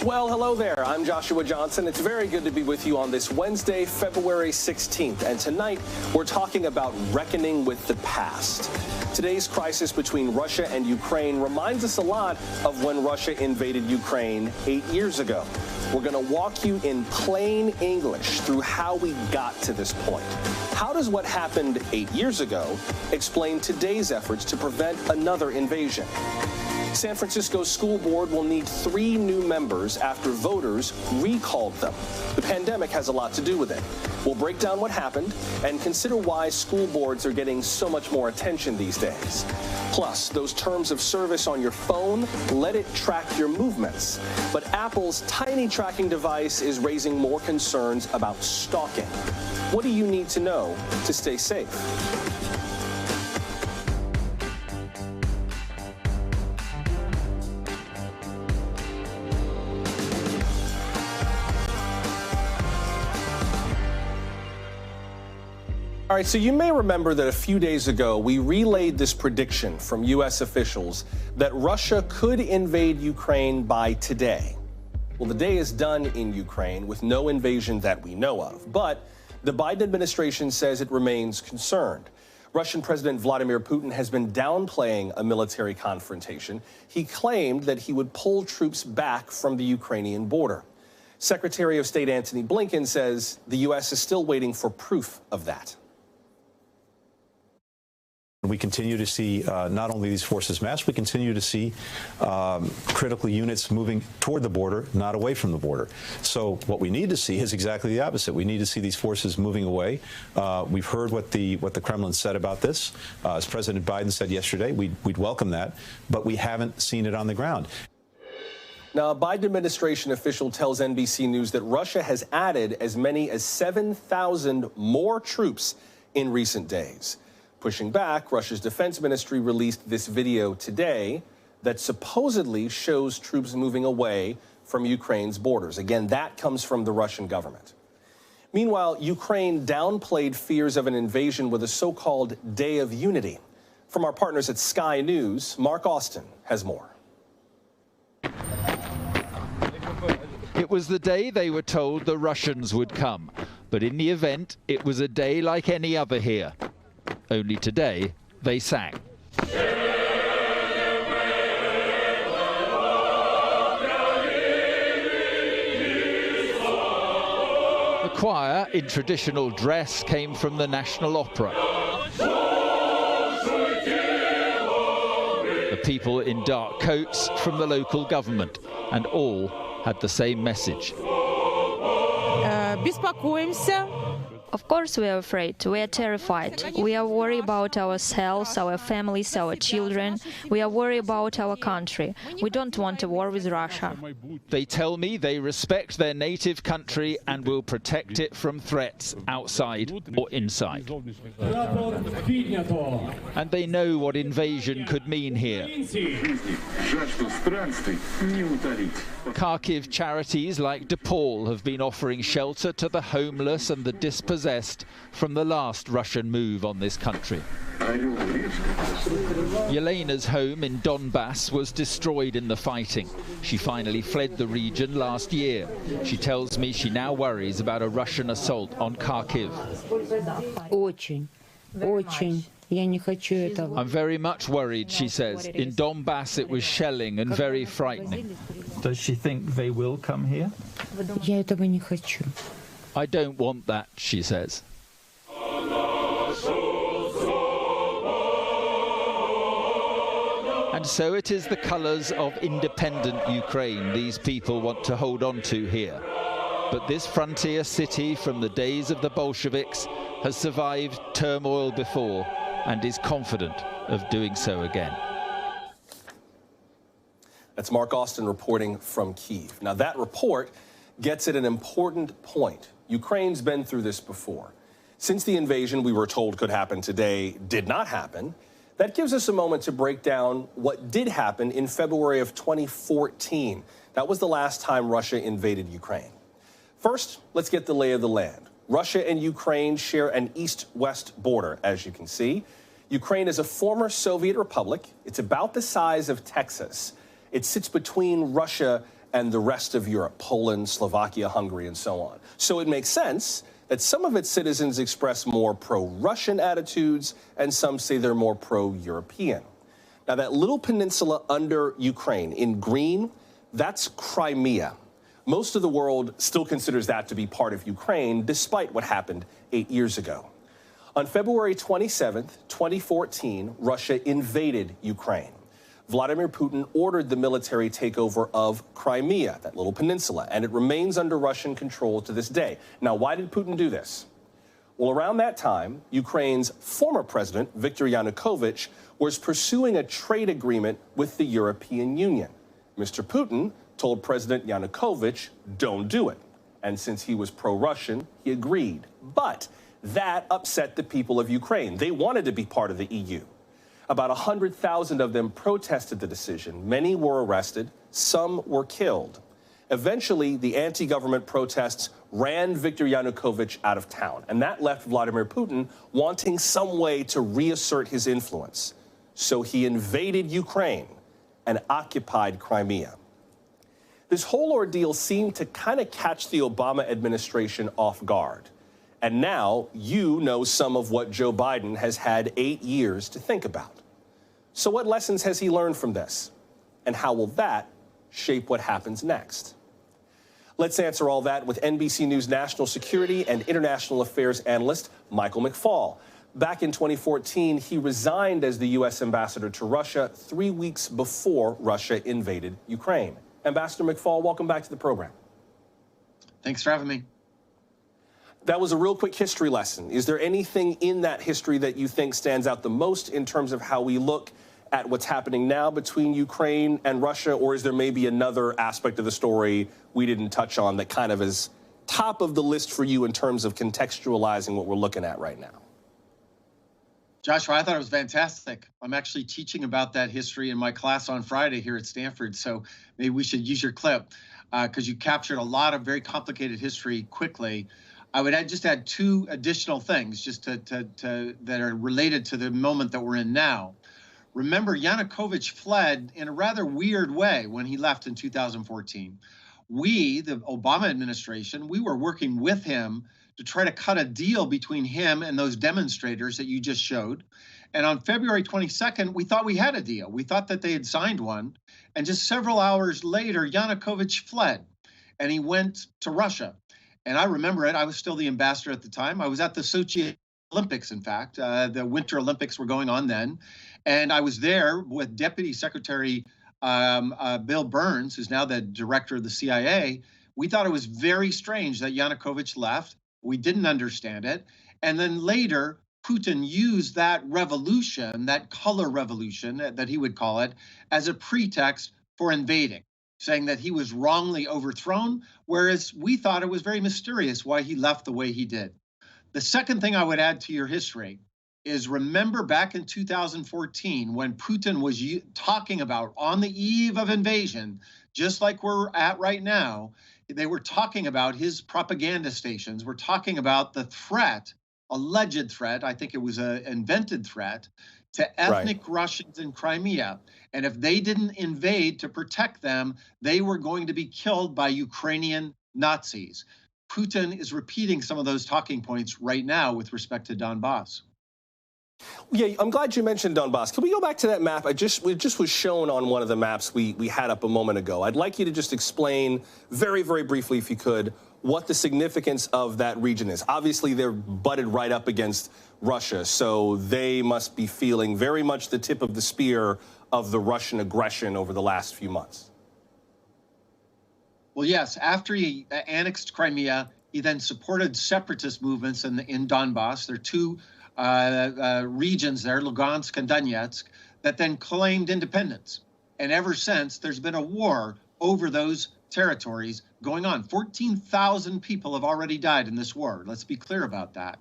Well, hello there. I'm Joshua Johnson. It's very good to be with you on this Wednesday, February 16th. And tonight, we're talking about reckoning with the past. Today's crisis between Russia and Ukraine reminds us a lot of when Russia invaded Ukraine 8 years ago. We're going to walk you in plain English through how we got to this point. How does what happened 8 years ago explain today's efforts to prevent another invasion? San Francisco's school board will need 3 new members after voters recalled them. The pandemic has a lot to do with it. We'll break down what happened and consider why school boards are getting so much more attention these days. Plus, those terms of service on your phone let it track your movements. But Apple's tiny tracking device is raising more concerns about stalking. What do you need to know to stay safe? All right, so you may remember that a few days ago, we relayed this prediction from U.S. officials that Russia could invade Ukraine by today. Well, the day is done in Ukraine with no invasion that we know of, but the Biden administration says it remains concerned. Russian President Vladimir Putin has been downplaying a military confrontation. He claimed that he would pull troops back from the Ukrainian border. Secretary of State Antony Blinken says the U.S. is still waiting for proof of that. We continue to see not only these forces mass, we continue to see critical units moving toward the border, not away from the border. So what we need to see is exactly the opposite. We need to see these forces moving away. We've heard what the Kremlin said about this. As President Biden said yesterday, we'd welcome that, but we haven't seen it on the ground. Now, a Biden administration official tells NBC News that Russia has added as many as 7,000 more troops in recent days. Pushing back, Russia's defense ministry released this video today that supposedly shows troops moving away from Ukraine's borders. Again, that comes from the Russian government. Meanwhile, Ukraine downplayed fears of an invasion with a so-called Day of Unity. From our partners at Sky News, Mark Austin has more. It was the day they were told the Russians would come. But in the event, it was a day like any other here. Only today, they sang. The choir, in traditional dress, came from the National Opera. The people in dark coats from the local government, and all had the same message. Of course we are afraid, we are terrified. We are worried about ourselves, our families, our children. We are worried about our country. We don't want a war with Russia. They tell me they respect their native country and will protect it from threats outside or inside. And they know what invasion could mean here. Kharkiv charities like DePaul have been offering shelter to the homeless and the dispossessed from the last Russian move on this country. Yelena's home in Donbass was destroyed in the fighting. She finally fled the region last year. She tells me she now worries about a Russian assault on Kharkiv. I'm very much worried, she says. In Donbass it was shelling and very frightening. Does she think they will come here? I don't want that, she says. And so it is the colours of independent Ukraine these people want to hold on to here. But this frontier city from the days of the Bolsheviks has survived turmoil before and is confident of doing so again. That's Mark Austin reporting from Kyiv. Now, that report gets at an important point. Ukraine's been through this before. Since the invasion we were told could happen today did not happen, that gives us a moment to break down what did happen in February of 2014. That was the last time Russia invaded Ukraine. First, let's get the lay of the land. Russia and Ukraine share an east-west border, as you can see. Ukraine is a former Soviet republic. It's about the size of Texas. It sits between Russia and the rest of Europe, Poland, Slovakia, Hungary, and so on. So it makes sense that some of its citizens express more pro-Russian attitudes and some say they're more pro-European. Now, that little peninsula under Ukraine in green, that's Crimea. Most of the world still considers that to be part of Ukraine, despite what happened 8 years ago. On February 27th, 2014, Russia invaded Ukraine. Vladimir Putin ordered the military takeover of Crimea, that little peninsula, and it remains under Russian control to this day. Now, why did Putin do this? Well, around that time, Ukraine's former president, Viktor Yanukovych, was pursuing a trade agreement with the European Union. Mr. Putin told President Yanukovych, don't do it. And since he was pro-Russian, he agreed. But that upset the people of Ukraine. They wanted to be part of the EU. About 100,000 of them protested the decision. Many were arrested. Some were killed. Eventually, the anti-government protests ran Viktor Yanukovych out of town, and that left Vladimir Putin wanting some way to reassert his influence. So he invaded Ukraine and occupied Crimea. This whole ordeal seemed to kind of catch the Obama administration off guard. And now you know some of what Joe Biden has had 8 years to think about. So what lessons has he learned from this? And how will that shape what happens next? Let's answer all that with NBC News national security and international affairs analyst Michael McFaul. Back in 2014, he resigned as the U.S. ambassador to Russia 3 weeks before Russia invaded Ukraine. Ambassador McFaul, welcome back to the program. Thanks for having me. That was a real quick history lesson. Is there anything in that history that you think stands out the most in terms of how we look at what's happening now between Ukraine and Russia, or is there maybe another aspect of the story we didn't touch on that kind of is top of the list for you in terms of contextualizing what we're looking at right now? Joshua, I thought it was fantastic. I'm actually teaching about that history in my class on Friday here at Stanford, so maybe we should use your clip because you captured a lot of very complicated history quickly. I would just add two additional things just that are related to the moment that we're in now. Remember, Yanukovych fled in a rather weird way when he left in 2014. We, the Obama administration, we were working with him to try to cut a deal between him and those demonstrators that you just showed. And on February 22nd, we thought we had a deal. We thought that they had signed one. And just several hours later, Yanukovych fled and he went to Russia. And I remember it. I was still the ambassador at the time. I was at the Sochi Olympics, in fact. The Winter Olympics were going on then. And I was there with Deputy Secretary Bill Burns, who's now the director of the CIA. We thought it was very strange that Yanukovych left. We didn't understand it. And then later, Putin used that revolution, that color revolution that he would call it, as a pretext for invading, saying that he was wrongly overthrown, whereas we thought it was very mysterious why he left the way he did. The second thing I would add to your history is remember back in 2014 when Putin was talking about on the eve of invasion, just like we're at right now, they were talking about his propaganda stations, were talking about the threat, alleged threat, I think it was an invented threat, to ethnic Russians in Crimea. And if they didn't invade to protect them, they were going to be killed by Ukrainian Nazis. Putin is repeating some of those talking points right now with respect to Donbass. Yeah, I'm glad you mentioned Donbass. Can we go back to that map? It just was shown on one of the maps we had up a moment ago. I'd like you to just explain very, very briefly, if you could, what the significance of that region is. Obviously, they're butted right up against Russia, so they must be feeling very much the tip of the spear of the Russian aggression over the last few months. Well, yes, after he annexed Crimea, he then supported separatist movements in Donbass. There are two regions there, Lugansk and Donetsk, that then claimed independence. And ever since, there's been a war over those territories going on. 14,000 people have already died in this war. Let's be clear about that.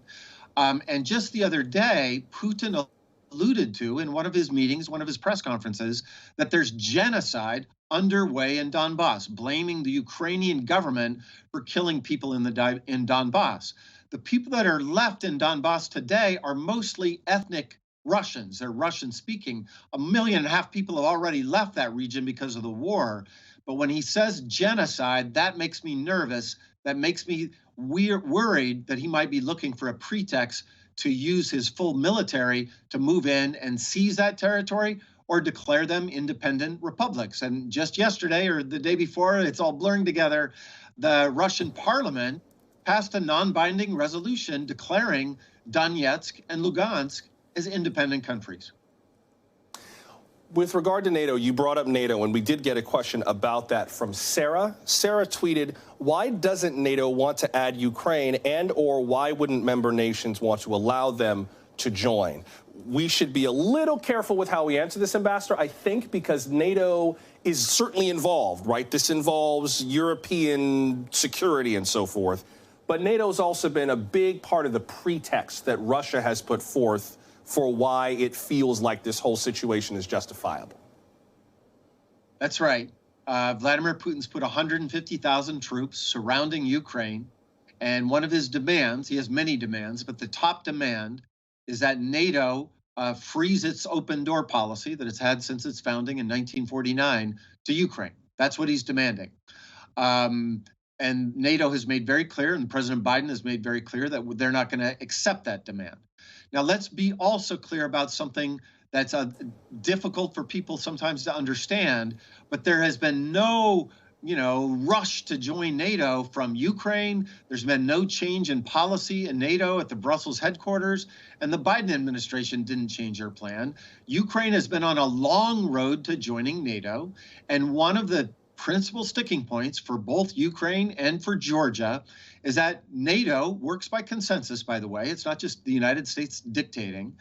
And just the other day, Putin alluded to in one of his meetings, one of his press conferences, that there's genocide underway in Donbass, blaming the Ukrainian government for killing people in Donbass. The people that are left in Donbass today are mostly ethnic Russians. They're Russian speaking. 1.5 million people have already left that region because of the war. But when he says genocide, that makes me nervous. That makes me worried that he might be looking for a pretext to use his full military to move in and seize that territory or declare them independent republics. And just yesterday or the day before, it's all blurring together, the Russian parliament passed a non-binding resolution declaring Donetsk and Lugansk as independent countries. With regard to NATO, you brought up NATO, and we did get a question about that from Sarah. Sarah tweeted, why doesn't NATO want to add Ukraine, and or why wouldn't member nations want to allow them to join? We should be a little careful with how we answer this, Ambassador, I think, because NATO is certainly involved, right? This involves European security and so forth. But NATO's also been a big part of the pretext that Russia has put forth for why it feels like this whole situation is justifiable. That's right. Vladimir Putin's put 150,000 troops surrounding Ukraine. And one of his demands, he has many demands, but the top demand is that NATO frees its open door policy that it's had since its founding in 1949 to Ukraine. That's what he's demanding. And NATO has made very clear, and President Biden has made very clear, that they're not going to accept that demand. Now, let's be also clear about something that's difficult for people sometimes to understand, but there has been no, rush to join NATO from Ukraine. There's been no change in policy in NATO at the Brussels headquarters, and the Biden administration didn't change their plan. Ukraine has been on a long road to joining NATO, and one of the principal sticking points for both Ukraine and for Georgia is that NATO works by consensus, by the way. It's not just the United States dictating.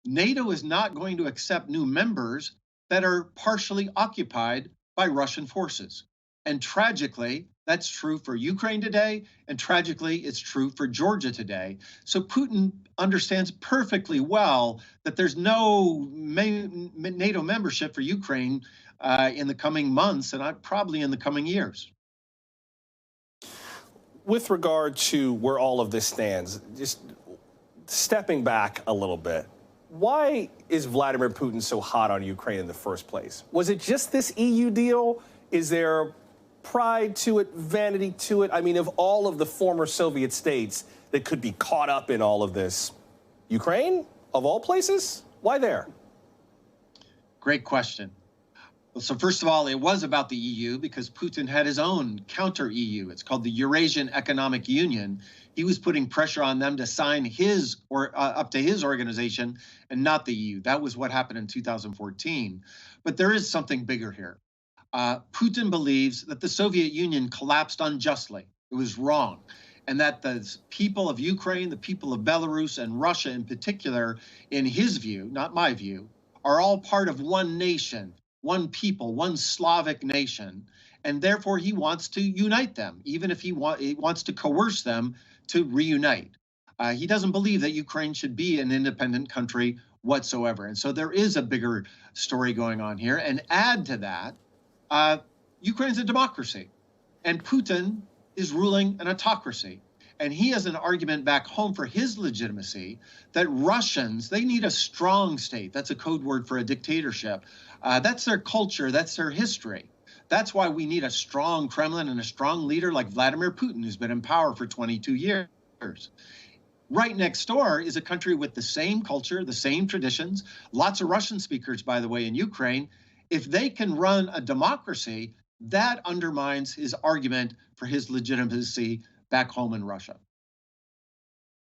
NATO is not going to accept new members that are partially occupied by Russian forces. And tragically, that's true for Ukraine today, and tragically, it's true for Georgia today. So Putin understands perfectly well that there's no NATO membership for Ukraine in the coming months, and probably in the coming years. With regard to where all of this stands, just stepping back a little bit, why is Vladimir Putin so hot on Ukraine in the first place? Was it just this EU deal? Is there pride to it, vanity to it? I mean, of all of the former Soviet states that could be caught up in all of this, Ukraine, of all places? Why there? Great question. Well, so first of all, it was about the EU because Putin had his own counter-EU. It's called the Eurasian Economic Union. He was putting pressure on them to sign his up to his organization and not the EU. That was what happened in 2014. But there is something bigger here. Putin believes that the Soviet Union collapsed unjustly. It was wrong. And that the people of Ukraine, the people of Belarus, and Russia in particular, in his view, not my view, are all part of one nation, one people, one Slavic nation, and therefore he wants to unite them, even if he wants to coerce them to reunite. He doesn't believe that Ukraine should be an independent country whatsoever. And so there is a bigger story going on here. And add to that, Ukraine's a democracy, and Putin is ruling an autocracy. And he has an argument back home for his legitimacy that Russians, they need a strong state. That's a code word for a dictatorship. That's their culture. That's their history. That's why we need a strong Kremlin and a strong leader like Vladimir Putin, who's been in power for 22 years. Right next door is a country with the same culture, the same traditions, lots of Russian speakers, by the way, in Ukraine. If they can run a democracy, that undermines his argument for his legitimacy back home in Russia.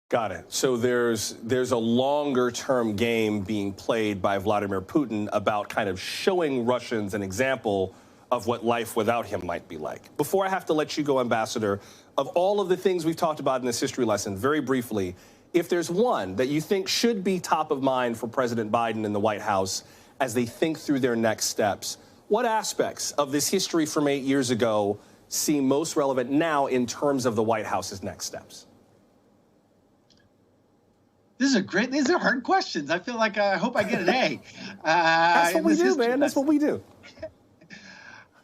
Got it. So there's a longer-term game being played by Vladimir Putin about kind of showing Russians an example of what life without him might be like. Before I have to let you go, Ambassador, of all of the things we've talked about in this history lesson, very briefly, if there's one that you think should be top of mind for President Biden and the White House as they think through their next steps, what aspects of this history from 8 years ago seem most relevant now in terms of the White House's next steps? These are hard questions. I feel like I hope I get an A. That's what we do, man. That's what we do.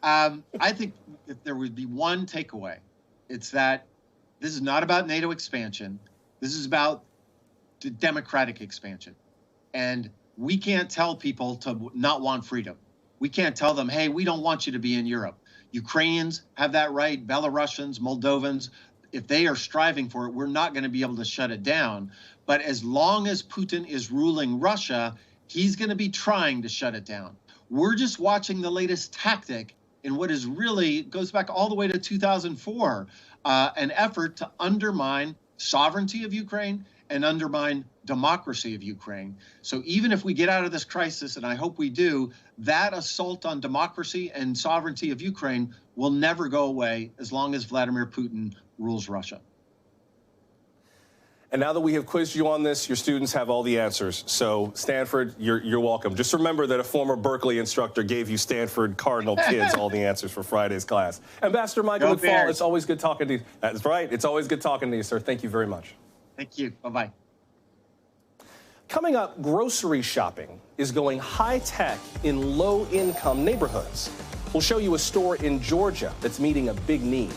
I think if there would be one takeaway, it's that this is not about NATO expansion. This is about the democratic expansion. And we can't tell people to not want freedom. We can't tell them, hey, we don't want you to be in Europe. Ukrainians have that right, Belarusians, Moldovans. If they are striving for it, we're not going to be able to shut it down. But as long as Putin is ruling Russia, he's going to be trying to shut it down. We're just watching the latest tactic in what is really, goes back all the way to 2004, an effort to undermine sovereignty of Ukraine and undermine democracy of Ukraine. So even if we get out of this crisis, and I hope we do, that assault on democracy and sovereignty of Ukraine will never go away as long as Vladimir Putin rules Russia. And now that we have quizzed you on this, your students have all the answers. So, Stanford, you're welcome. Just remember that a former Berkeley instructor gave you Stanford Cardinal kids all the answers for Friday's class. Ambassador Michael McFaul, it's always good talking to you. That's right. It's always good talking to you, sir. Thank you very much. Thank you. Bye-bye. Coming up, grocery shopping is going high-tech in low-income neighborhoods. We'll show you a store in Georgia that's meeting a big need.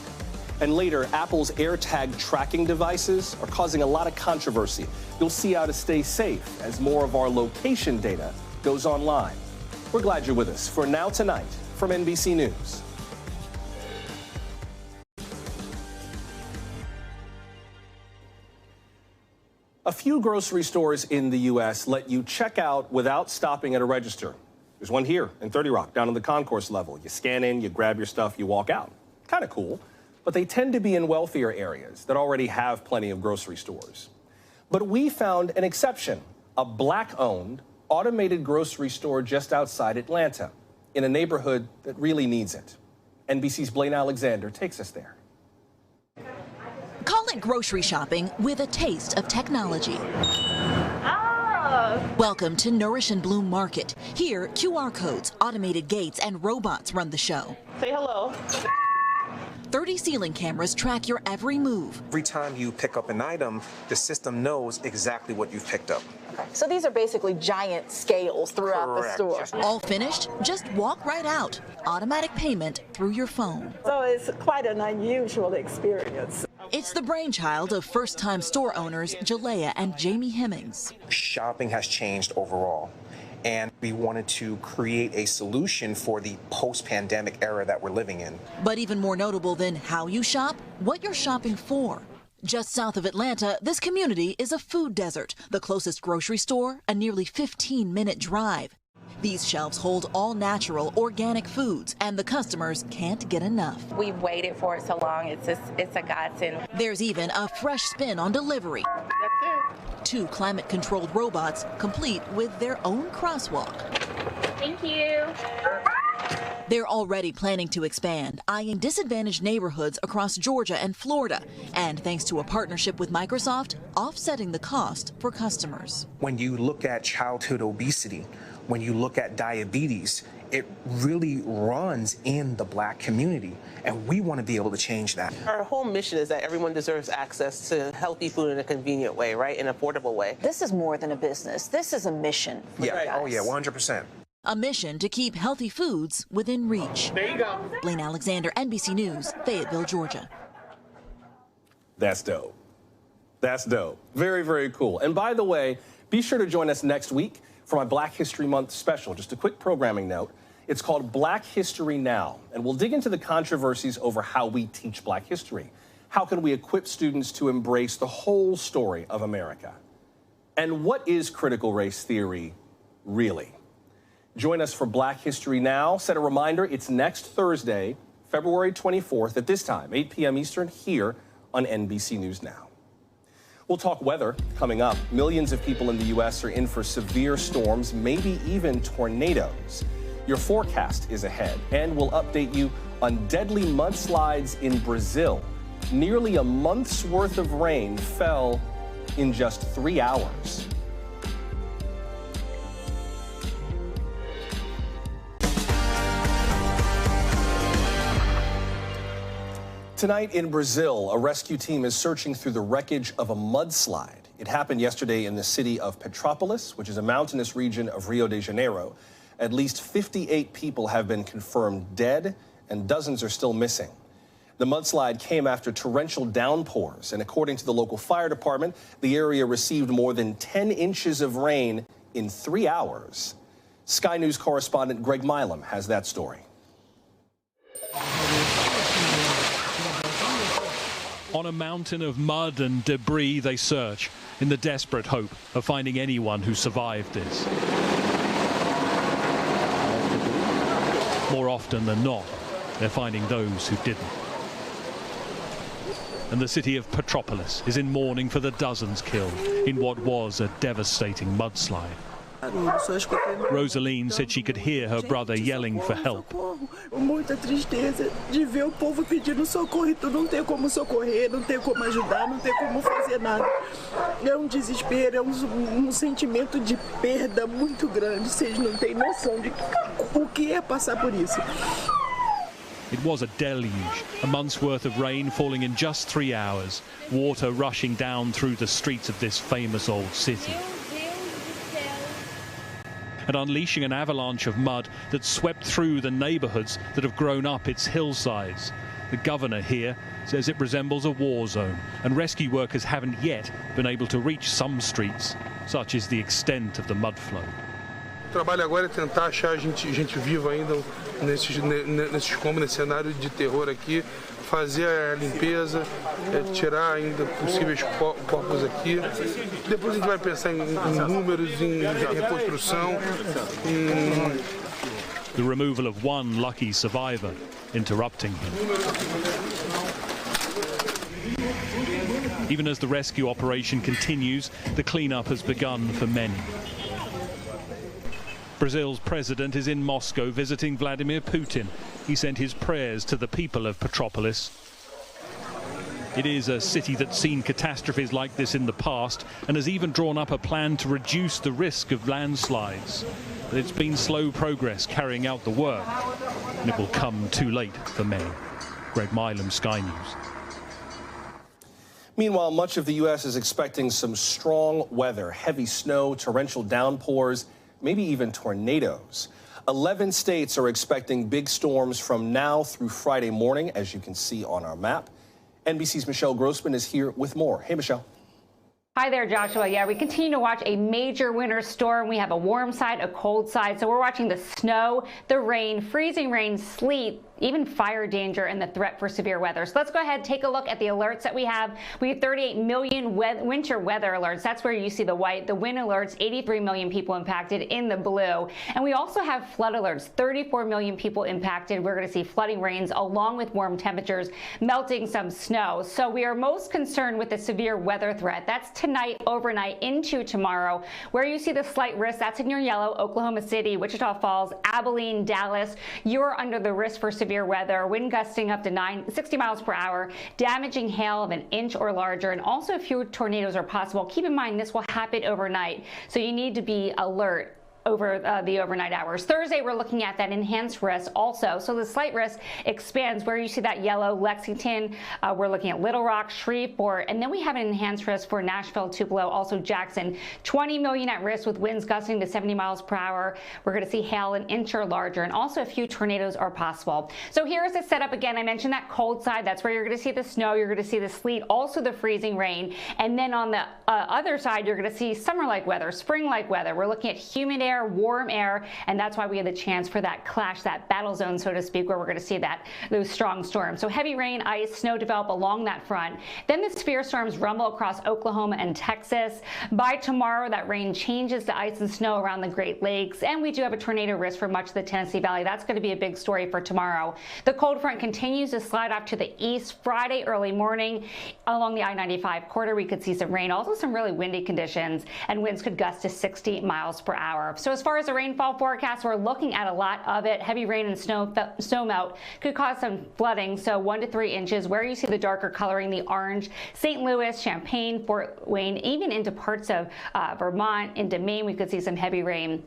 And later, Apple's AirTag tracking devices are causing a lot of controversy. You'll see how to stay safe as more of our location data goes online. We're glad you're with us for Now Tonight from NBC News. A few grocery stores in the U.S. let you check out without stopping at a register. There's one here in 30 Rock, down on the concourse level. You scan in, you grab your stuff, you walk out. Kind of cool. But they tend to be in wealthier areas that already have plenty of grocery stores. But we found an exception, a Black-owned, automated grocery store just outside Atlanta, in a neighborhood that really needs it. NBC's Blaine Alexander takes us there. Call it grocery shopping with a taste of technology. Welcome to Nourish and Bloom Market. Here, QR codes, automated gates, and robots run the show. Say hello. 30 ceiling cameras track your every move. Every time you pick up an item, the system knows exactly what you've picked up. So these are basically giant scales throughout the store. All finished? Just walk right out. Automatic payment through your phone. So it's quite an unusual experience. It's the brainchild of first-time store owners Jalea and Jamie Hemmings. Shopping has changed overall, and we wanted to create a solution for the post-pandemic era that we're living in. But even more notable than how you shop, what you're shopping for. Just south of Atlanta, this community is a food desert. The closest grocery store, a nearly 15-minute drive. These shelves hold all natural, organic foods, and the customers can't get enough. We've waited for it so long, it's a godsend. There's even a fresh spin on delivery. That's it. 2 climate-controlled robots, complete with their own crosswalk. Thank you. They're already planning to expand, eyeing disadvantaged neighborhoods across Georgia and Florida, and thanks to a partnership with Microsoft, offsetting the cost for customers. When you look at childhood obesity, when you look at diabetes, it really runs in the Black community, and we want to be able to change that. Our whole mission is that everyone deserves access to healthy food in a convenient way, right? An affordable way. This is more than a business. This is a mission. Yeah. Oh, yeah, 100%. A mission to keep healthy foods within reach. There you go. Blaine Alexander, NBC News, Fayetteville, Georgia. That's dope. That's dope. Very, very cool. And by the way, be sure to join us next week for my Black History Month special. Just a quick programming note. It's called Black History Now, and we'll dig into the controversies over how we teach Black history. How can we equip students to embrace the whole story of America? And what is critical race theory, really? Join us for Black History Now. Set a reminder, it's next Thursday, February 24th at this time, 8 p.m. Eastern, here on NBC News Now. We'll talk weather coming up. Millions of people in the U.S. are in for severe storms, maybe even tornadoes. Your forecast is ahead, and we'll update you on deadly mudslides in Brazil. Nearly a month's worth of rain fell in just 3 hours. Tonight in Brazil, a rescue team is searching through the wreckage of a mudslide. It happened yesterday in the city of Petrópolis, which is a mountainous region of Rio de Janeiro. At least 58 people have been confirmed dead, and dozens are still missing. The mudslide came after torrential downpours, and according to the local fire department, the area received more than 10 inches of rain in 3 hours. Sky News correspondent Greg Milam has that story. On a mountain of mud and debris, they search in the desperate hope of finding anyone who survived this. More often than not, they're finding those who didn't. And the city of Petropolis is in mourning for the dozens killed in what was a devastating mudslide. Rosaline said she could hear her brother yelling for help. Muita tristeza de ver o povo pedindo socorro e tu não tem como socorrer, não tem como ajudar, não tem como fazer nada. É desespero, é sentimento de perda muito grande. Vocês não têm noção de o que é passar por isso. It was a deluge, a month's worth of rain falling in just 3 hours, water rushing down through the streets of this famous old city, and unleashing an avalanche of mud that swept through the neighborhoods that have grown up its hillsides. The governor here says it resembles a war zone, and rescue workers haven't yet been able to reach some streets. Such is the extent of the mud flow. O trabalho agora é tentar achar gente viva ainda nesse escombro, nesse cenário de terror aqui, fazer a limpeza, tirar ainda possíveis corpos aqui. Depois a gente vai pensar em números, em reconstrução. The removal of one lucky survivor interrupting him. Even as the rescue operation continues, the cleanup has begun for many. Brazil's president is in Moscow visiting Vladimir Putin. He sent his prayers to the people of Petropolis. It is a city that's seen catastrophes like this in the past and has even drawn up a plan to reduce the risk of landslides. But it's been slow progress carrying out the work, and it will come too late for many. Greg Milam, Sky News. Meanwhile, much of the U.S. is expecting some strong weather, heavy snow, torrential downpours, maybe even tornadoes. 11 states are expecting big storms from now through Friday morning, as you can see on our map. NBC's Michelle Grossman is here with more. Hey, Michelle. Hi there, Joshua. Yeah, we continue to watch a major winter storm. We have a warm side, a cold side. So we're watching the snow, the rain, freezing rain, sleet, even fire danger and the threat for severe weather. So let's go ahead and take a look at the alerts that we have. We have 38 million winter weather alerts. That's where you see the white. The wind alerts, 83 million people impacted in the blue. And we also have flood alerts, 34 million people impacted. We're going to see flooding rains along with warm temperatures, melting some snow. So we are most concerned with the severe weather threat. That's tonight, overnight, into tomorrow. Where you see the slight risk, that's in your yellow, Oklahoma City, Wichita Falls, Abilene, Dallas. You're under the risk for severe weather, wind gusting up to 60 miles per hour, damaging hail of an inch or larger, and also a few tornadoes are possible. Keep in mind this will happen overnight, so you need to be alert over the overnight hours. Thursday, we're looking at that enhanced risk also. So the slight risk expands where you see that yellow, Lexington. We're looking at Little Rock, Shreveport, and then we have an enhanced risk for Nashville, Tupelo, also Jackson. 20 million at risk with winds gusting to 70 miles per hour. We're going to see hail an inch or larger, and also a few tornadoes are possible. So here's the setup again. I mentioned that cold side. That's where you're going to see the snow. You're going to see the sleet, also the freezing rain. And then on the other side, you're going to see summer-like weather, spring-like weather. We're looking at humid air, warm air, and that's why we have the chance for that clash, that battle zone, so to speak, where we're going to see those strong storms. So heavy rain, ice, snow develop along that front. Then the severe storms rumble across Oklahoma and Texas. By tomorrow, that rain changes to ice and snow around the Great Lakes, and we do have a tornado risk for much of the Tennessee Valley. That's going to be a big story for tomorrow. The cold front continues to slide off to the east Friday early morning. Along the I-95 corridor, we could see some rain, also some really windy conditions, and winds could gust to 60 miles per hour. So as far as the rainfall forecast, we're looking at a lot of it. Heavy rain and snow melt could cause some flooding, so 1 to 3 inches. Where you see the darker coloring, the orange, St. Louis, Champaign, Fort Wayne, even into parts of Vermont, into Maine, we could see some heavy rain.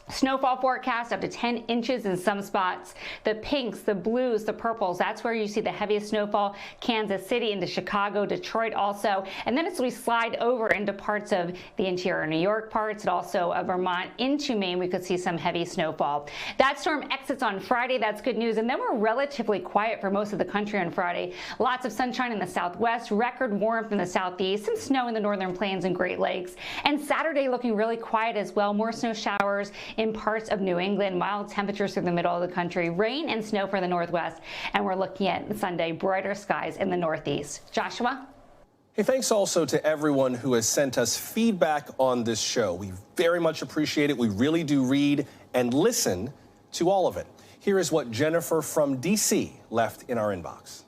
Snowfall forecast up to 10 inches in some spots. The pinks, the blues, the purples, that's where you see the heaviest snowfall. Kansas City into Chicago, Detroit also. And then as we slide over into parts of the interior New York parts and also Vermont into Maine, we could see some heavy snowfall. That storm exits on Friday. That's good news. And then we're relatively quiet for most of the country on Friday. Lots of sunshine in the southwest, record warmth in the southeast, some snow in the northern plains and Great Lakes. And Saturday looking really quiet as well. More snow showers in parts of New England, mild temperatures through the middle of the country, rain and snow for the Northwest, and we're looking at Sunday brighter skies in the Northeast. Joshua? Hey, thanks also to everyone who has sent us feedback on this show. We very much appreciate it. We really do read and listen to all of it. Here is what Jennifer from D.C. left in our inbox.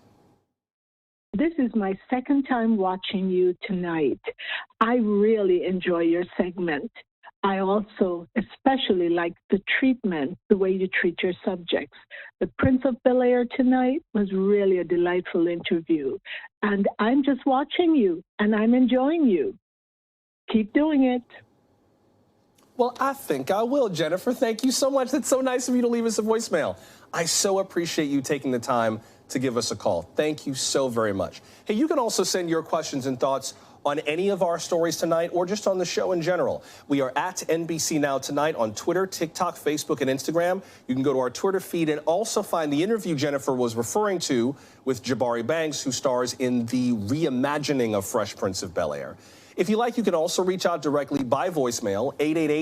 This is my second time watching you tonight. I really enjoy your segment. I also especially like the treatment, the way you treat your subjects. The Prince of Bel-Air tonight was really a delightful interview. And I'm just watching you, and I'm enjoying you. Keep doing it. Well, I think I will, Jennifer. Thank you so much. That's so nice of you to leave us a voicemail. I so appreciate you taking the time to give us a call. Thank you so very much. Hey, you can also send your questions and thoughts on any of our stories tonight or just on the show in general. We are at NBC Now Tonight on Twitter, TikTok, Facebook, and Instagram. You can go to our Twitter feed and also find the interview Jennifer was referring to with Jabari Banks, who stars in the reimagining of Fresh Prince of Bel-Air. If you like, you can also reach out directly by voicemail,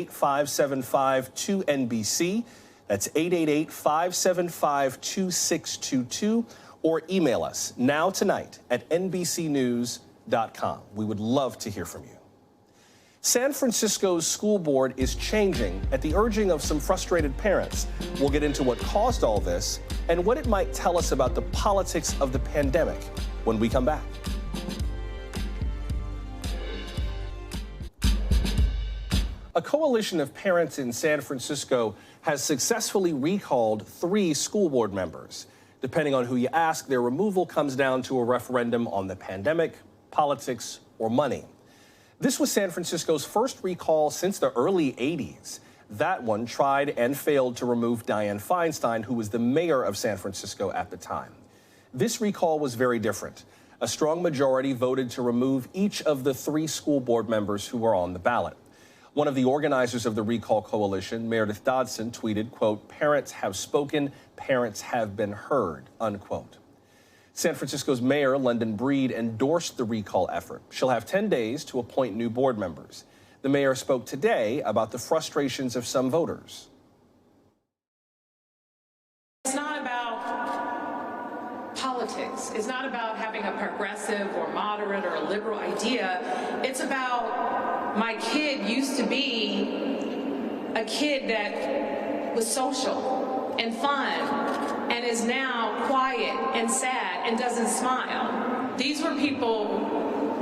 888-575-2NBC. That's 888-575-2622. Or email us now tonight at NBCnews.com. We would love to hear from you. San Francisco's school board is changing at the urging of some frustrated parents. We'll get into what caused all this and what it might tell us about the politics of the pandemic when we come back. A coalition of parents in San Francisco has successfully recalled 3 school board members. Depending on who you ask, their removal comes down to a referendum on the pandemic, politics, or money. This was San Francisco's first recall since the early 80s. That one tried and failed to remove Dianne Feinstein, who was the mayor of San Francisco at the time. This recall was very different. A strong majority voted to remove each of the 3 school board members who were on the ballot. One of the organizers of the recall coalition, Meredith Dodson, tweeted, quote, "Parents have spoken, parents have been heard," unquote. San Francisco's Mayor, London Breed, endorsed the recall effort. She'll have 10 days to appoint new board members. The mayor spoke today about the frustrations of some voters. It's not about politics. It's not about having a progressive or moderate or a liberal idea. It's about my kid used to be a kid that was social and fun and is now quiet and sad and doesn't smile. These were people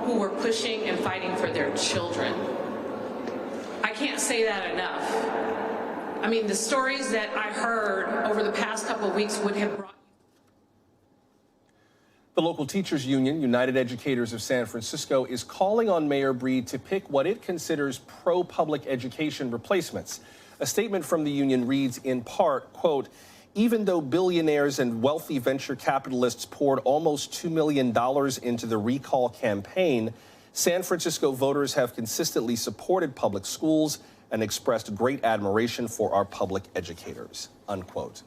who were pushing and fighting for their children. I can't say that enough. I mean, the stories that I heard over the past couple of weeks would have brought. The local teachers union, United Educators of San Francisco, is calling on Mayor Breed to pick what it considers pro-public education replacements. A statement from the union reads in part, quote, "Even though billionaires and wealthy venture capitalists poured almost $2 million into the recall campaign, San Francisco voters have consistently supported public schools and expressed great admiration for our public educators," unquote.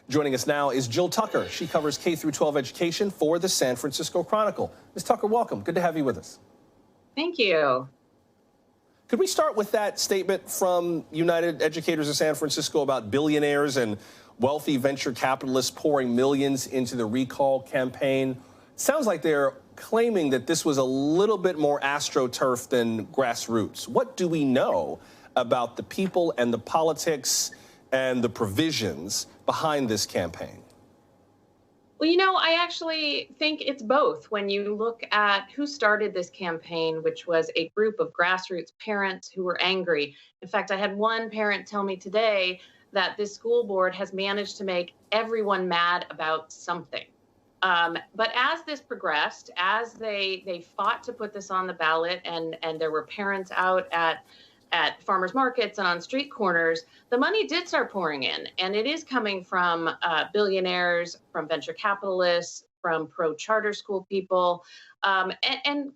Joining us now is Jill Tucker. She covers K-12 education for the San Francisco Chronicle. Ms. Tucker, welcome. Good to have you with us. Thank you. Could we start with that statement from United Educators of San Francisco about billionaires and wealthy venture capitalists pouring millions into the recall campaign? It sounds like they're claiming that this was a little bit more AstroTurf than grassroots. What do we know about the people and the politics and the provisions behind this campaign? Well, you know, I actually think it's both. When you look at who started this campaign, which was a group of grassroots parents who were angry. In fact, I had one parent tell me today that this school board has managed to make everyone mad about something. But as this progressed, as they fought to put this on the ballot, and there were parents out at farmers markets and on street corners, the money did start pouring in. And it is coming from billionaires, from venture capitalists, from pro-charter school people, and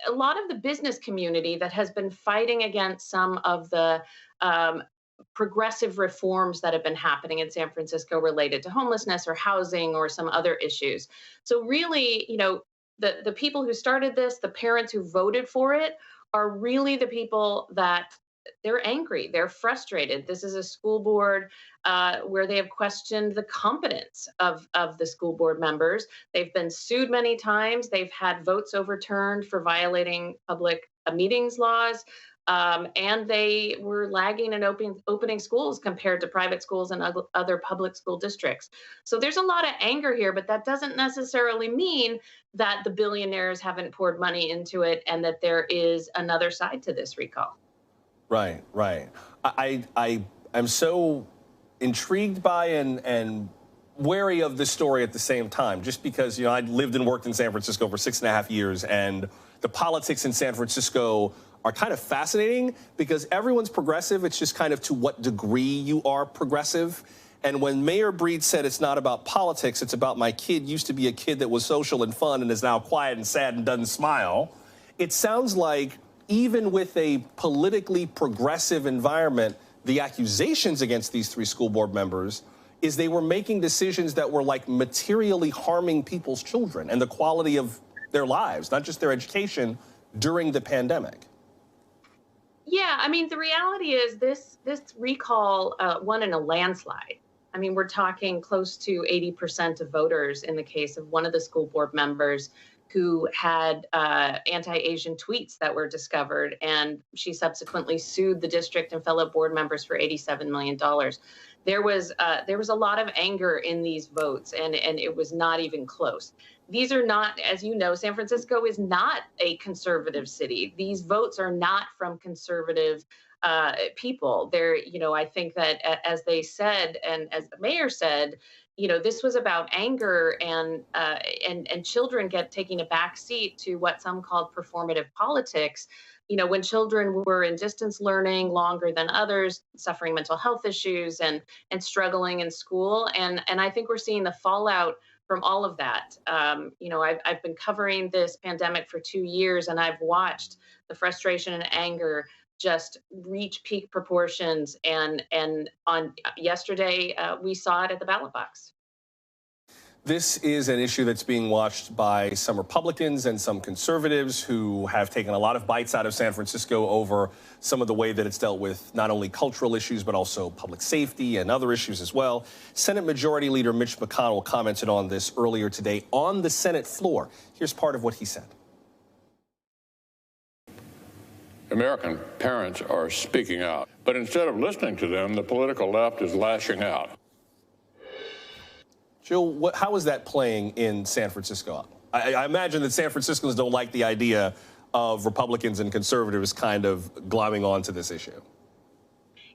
a lot of the business community that has been fighting against some of the progressive reforms that have been happening in San Francisco related to homelessness or housing or some other issues. So really, you know, the people who started this, the parents who voted for it, are really the people that they're angry, they're frustrated. This is a school board where they have questioned the competence of the school board members. They've been sued many times. They've had votes overturned for violating public meetings laws. And they were lagging in opening schools compared to private schools and other public school districts. So there's a lot of anger here, but that doesn't necessarily mean that the billionaires haven't poured money into it and that there is another side to this recall. Right, right. I am so intrigued by and wary of this story at the same time, just because, you know, I lived and worked in San Francisco for 6.5 years, and the politics in San Francisco are kind of fascinating because everyone's progressive. It's just kind of to what degree you are progressive. And when Mayor Breed said it's not about politics, it's about my kid used to be a kid that was social and fun and is now quiet and sad and doesn't smile, it sounds like even with a politically progressive environment, the accusations against these 3 school board members is they were making decisions that were like materially harming people's children and the quality of their lives, not just their education, during the pandemic. Yeah, I mean, the reality is this recall won in a landslide. I mean, we're talking close to 80% of voters in the case of one of the school board members who had anti-Asian tweets that were discovered, and she subsequently sued the district and fellow board members for $87 million. There was a lot of anger in these votes, and it was not even close. These are not, as you know, San Francisco is not a conservative city. These votes are not from conservative people. They're, you know, I think that as they said, and as the mayor said, you know, this was about anger and children taking a back seat to what some called performative politics. You know, when children were in distance learning longer than others, suffering mental health issues and struggling in school. And I think we're seeing the fallout from all of that. You know, I've been covering this pandemic for 2 years, and I've watched the frustration and anger just reach peak proportions. And on yesterday, we saw it at the ballot box. This is an issue that's being watched by some Republicans and some conservatives who have taken a lot of bites out of San Francisco over some of the way that it's dealt with not only cultural issues, but also public safety and other issues as well. Senate Majority Leader Mitch McConnell commented on this earlier today on the Senate floor. Here's part of what he said. American parents are speaking out, but instead of listening to them, the political left is lashing out. Jill, how is that playing in San Francisco? I imagine that San Franciscans don't like the idea of Republicans and conservatives kind of glomming onto this issue.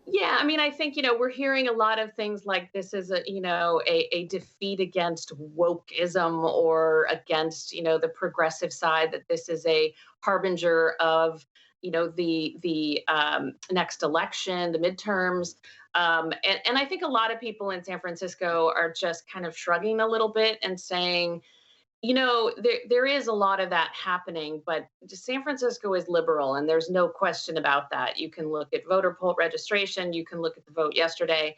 Yeah, I mean, I think, you know, we're hearing a lot of things like this is a defeat against wokeism or against, you know, the progressive side, that this is a harbinger of, you know, the next election, the midterms. And I think a lot of people in San Francisco are just kind of shrugging a little bit and saying, you know, there is a lot of that happening, but San Francisco is liberal, and there's no question about that. You can look at voter poll registration, you can look at the vote yesterday.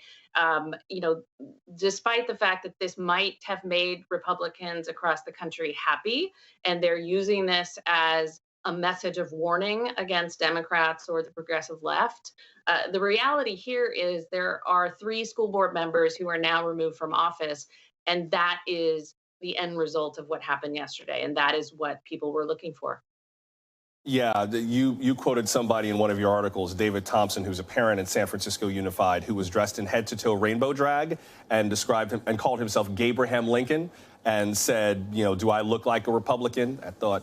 You know, despite the fact that this might have made Republicans across the country happy, and they're using this as a message of warning against Democrats or the progressive left. The reality here is there are 3 school board members who are now removed from office, and that is the end result of what happened yesterday, and that is what people were looking for. Yeah, you quoted somebody in one of your articles, David Thompson, who's a parent at San Francisco Unified, who was dressed in head-to-toe rainbow drag and described him and called himself Gabraham Lincoln, and said, you know, do I look like a Republican? I thought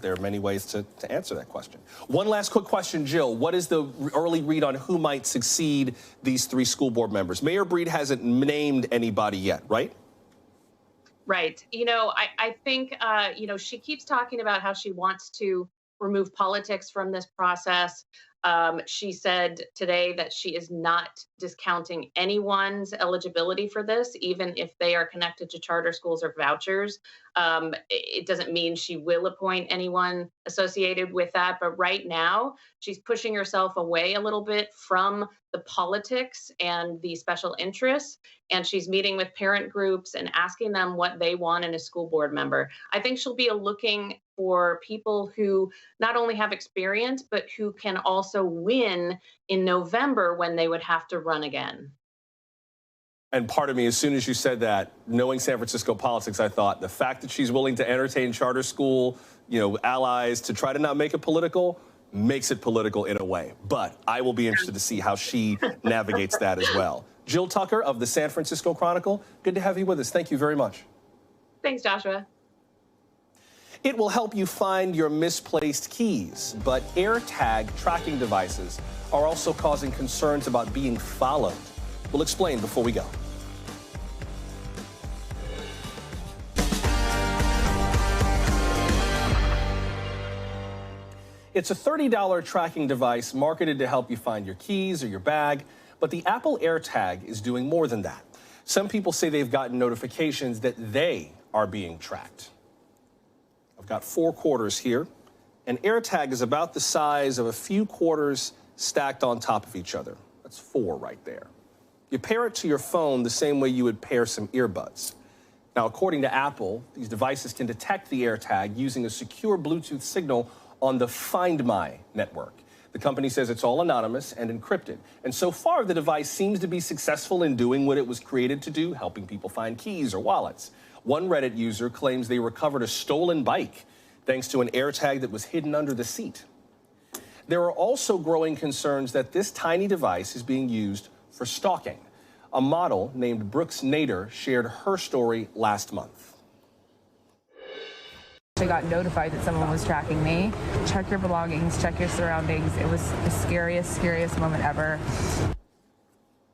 there are many ways to answer that question. One last quick question, Jill. What is the early read on who might succeed these 3 school board members? Mayor Breed hasn't named anybody yet, right? Right. You know, I think, you know, she keeps talking about how she wants to remove politics from this process. She said today that she is not discounting anyone's eligibility for this, even if they are connected to charter schools or vouchers. It doesn't mean she will appoint anyone associated with that. But right now, she's pushing herself away a little bit from the politics and the special interests. And she's meeting with parent groups and asking them what they want in a school board member. I think she'll be looking for people who not only have experience, but who can also win in November when they would have to run again. And part of me, as soon as you said that, knowing San Francisco politics, I thought the fact that she's willing to entertain charter school, allies to try to not make it political, makes it political in a way. But I will be interested to see how she navigates that as well. Jill Tucker of the San Francisco Chronicle, good to have you with us. Thank you very much. Thanks, Joshua. It will help you find your misplaced keys, but AirTag tracking devices are also causing concerns about being followed. We'll explain before we go. It's a $30 tracking device marketed to help you find your keys or your bag, but the Apple AirTag is doing more than that. Some people say they've gotten notifications that they are being tracked. I've got 4 quarters here. An AirTag is about the size of a few quarters stacked on top of each other. That's 4 right there. You pair it to your phone the same way you would pair some earbuds. Now, according to Apple, these devices can detect the AirTag using a secure Bluetooth signal on the Find My network. The company says it's all anonymous and encrypted. And so far, the device seems to be successful in doing what it was created to do, helping people find keys or wallets. One Reddit user claims they recovered a stolen bike thanks to an AirTag that was hidden under the seat. There are also growing concerns that this tiny device is being used for stalking. A model named Brooks Nader shared her story last month. I got notified that someone was tracking me. Check your belongings, check your surroundings. It was the scariest moment ever.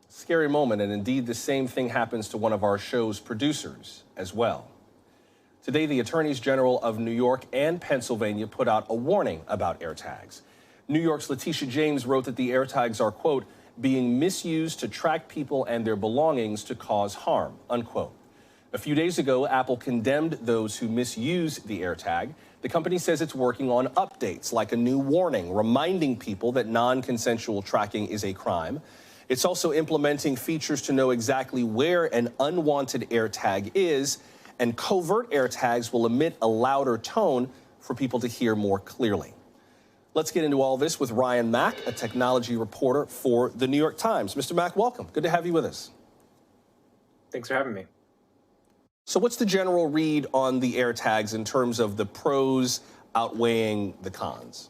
Scary moment, and indeed the same thing happens to one of our show's producers as well. Today, the Attorneys General of New York and Pennsylvania put out a warning about AirTags. New York's Letitia James wrote that the AirTags are, quote, being misused to track people and their belongings to cause harm, unquote. A few days ago, Apple condemned those who misuse the AirTag. The company says it's working on updates, like a new warning reminding people that non-consensual tracking is a crime. It's also implementing features to know exactly where an unwanted AirTag is, and covert AirTags will emit a louder tone for people to hear more clearly. Let's get into all this with Ryan Mack, a technology reporter for the New York Times. Mr. Mack, welcome. Good to have you with us. Thanks for having me. So what's the general read on the AirTags in terms of the pros outweighing the cons?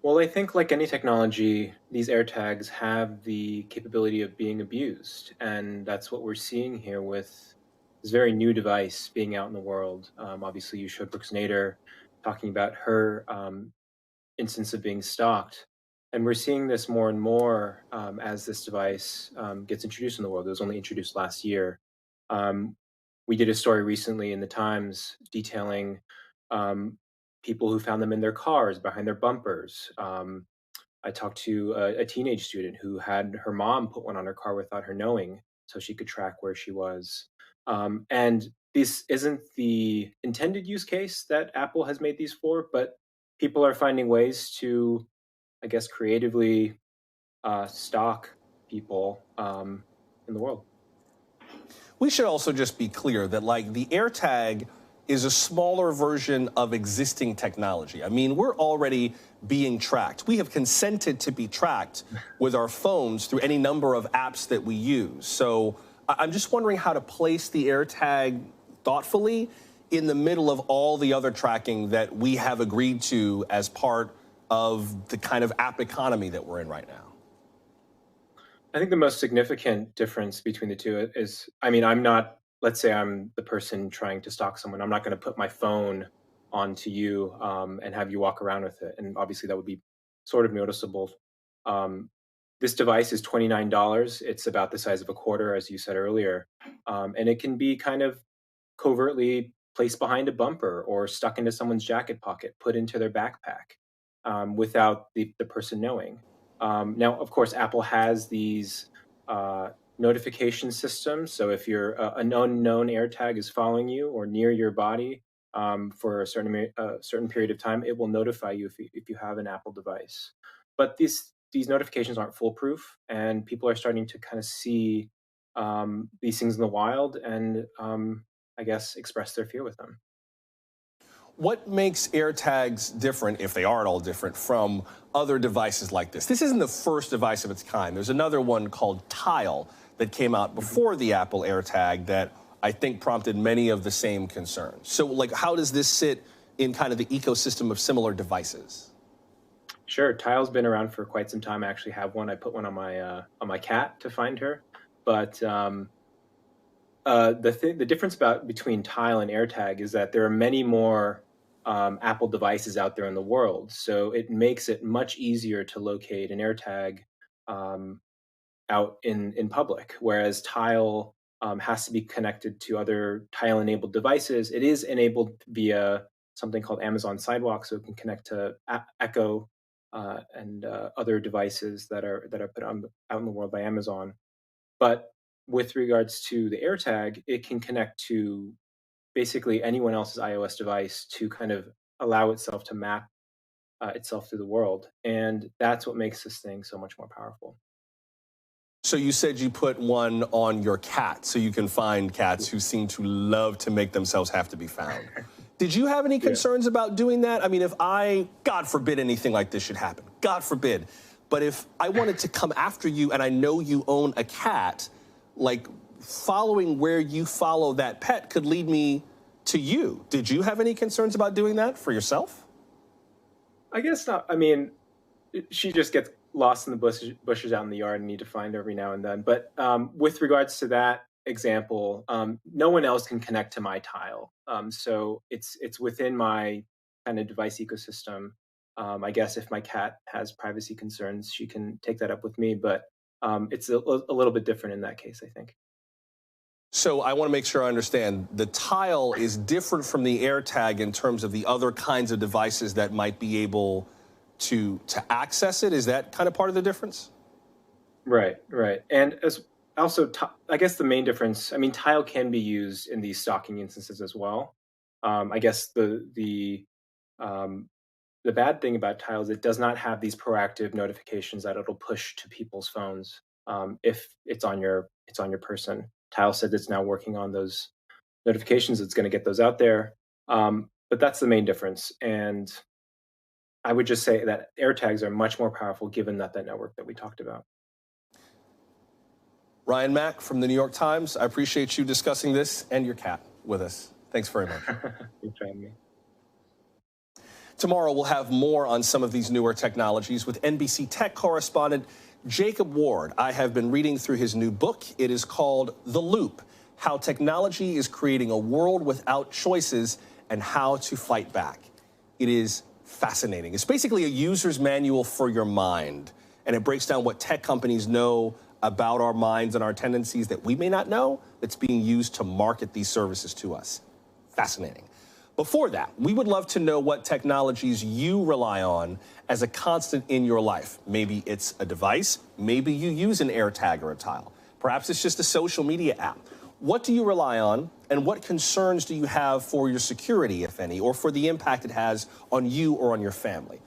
Well, I think like any technology, these AirTags have the capability of being abused. And that's what we're seeing here with this very new device being out in the world. Obviously, you showed Brooks Nader talking about her instance of being stalked. And we're seeing this more and more as this device gets introduced in the world. It was only introduced last year. We did a story recently in the Times detailing people who found them in their cars, behind their bumpers. I talked to a teenage student who had her mom put one on her car without her knowing so she could track where she was. And this isn't the intended use case that Apple has made these for, but people are finding ways to, I guess, creatively stalk people in the world. We should also just be clear that, like, the AirTag is a smaller version of existing technology. I mean, we're already being tracked. We have consented to be tracked with our phones through any number of apps that we use. So I'm just wondering how to place the AirTag thoughtfully in the middle of all the other tracking that we have agreed to as part of the kind of app economy that we're in right now. I think the most significant difference between the two is, I mean, let's say I'm the person trying to stalk someone. I'm not going to put my phone onto you and have you walk around with it. And obviously that would be sort of noticeable. This device is $29. It's about the size of a quarter, as you said earlier. And it can be kind of covertly placed behind a bumper or stuck into someone's jacket pocket, put into their backpack without the person knowing. Now, of course, Apple has these notification systems. So if an unknown AirTag is following you or near your body for a certain period of time, it will notify you if you have an Apple device. But these notifications aren't foolproof, and people are starting to kind of see these things in the wild and, I guess, express their fear with them. What makes AirTags different, if they are at all different, from other devices like this? This isn't the first device of its kind. There's another one called Tile that came out before the Apple AirTag that I think prompted many of the same concerns. So, like, how does this sit in kind of the ecosystem of similar devices? Sure, Tile's been around for quite some time. I actually have one. I put one on my cat to find her. But the difference between Tile and AirTag is that there are many more Apple devices out there in the world. So it makes it much easier to locate an AirTag out in public, whereas Tile has to be connected to other Tile-enabled devices. It is enabled via something called Amazon Sidewalk, so it can connect to Echo and other devices that are put out in the world by Amazon. But with regards to the AirTag, it can connect to basically anyone else's iOS device to kind of allow itself to map itself through the world. And that's what makes this thing so much more powerful. So you said you put one on your cat so you can find cats who seem to love to make themselves have to be found. Did you have any concerns about doing that? I mean, if God forbid anything like this should happen, God forbid, but if I wanted to come after you and I know you own a cat, like following where you follow that pet could lead me to you. Did you have any concerns about doing that for yourself? I guess not. I mean, she just gets lost in the bushes out in the yard and need to find her every now and then. But with regards to that example, no one else can connect to my Tile. So it's within my kind of device ecosystem. I guess if my cat has privacy concerns, she can take that up with me. But it's a little bit different in that case, I think. So I want to make sure I understand. The Tile is different from the AirTag in terms of the other kinds of devices that might be able to access it. Is that kind of part of the difference? Right. And as also, I guess the main difference, I mean, Tile can be used in these stalking instances as well. I guess the bad thing about Tile is it does not have these proactive notifications that it'll push to people's phones if it's on your person. Tile said it's now working on those notifications. It's going to get those out there. But that's the main difference. And I would just say that AirTags are much more powerful given that network that we talked about. Ryan Mack from the New York Times, I appreciate you discussing this and your cat with us. Thanks very much. Thanks for having me. Tomorrow we'll have more on some of these newer technologies with NBC Tech correspondent Jacob Ward. I have been reading through his new book. It is called The Loop: How Technology is Creating a World Without Choices and How to Fight Back. It is fascinating. It's basically a user's manual for your mind, and it breaks down what tech companies know about our minds and our tendencies that we may not know that's being used to market these services to us. Fascinating. Before that, we would love to know what technologies you rely on as a constant in your life. Maybe it's a device. Maybe you use an AirTag or a Tile. Perhaps it's just a social media app. What do you rely on, and what concerns do you have for your security, if any, or for the impact it has on you or on your family?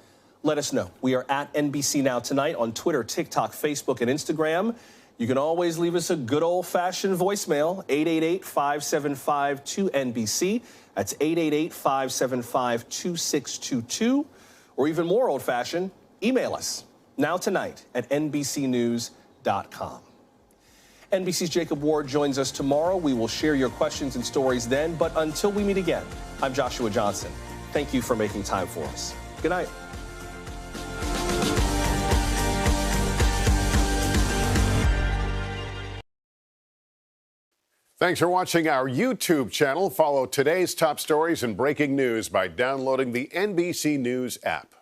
Let us know. We are at NBC Now Tonight on Twitter, TikTok, Facebook, and Instagram. You can always leave us a good old-fashioned voicemail, 888-575-2NBC. That's 888-575-2622. Or even more old-fashioned, email us, nowtonight@nbcnews.com. NBC's Jacob Ward joins us tomorrow. We will share your questions and stories then. But until we meet again, I'm Joshua Johnson. Thank you for making time for us. Good night. Thanks for watching our YouTube channel. Follow today's top stories and breaking news by downloading the NBC News app.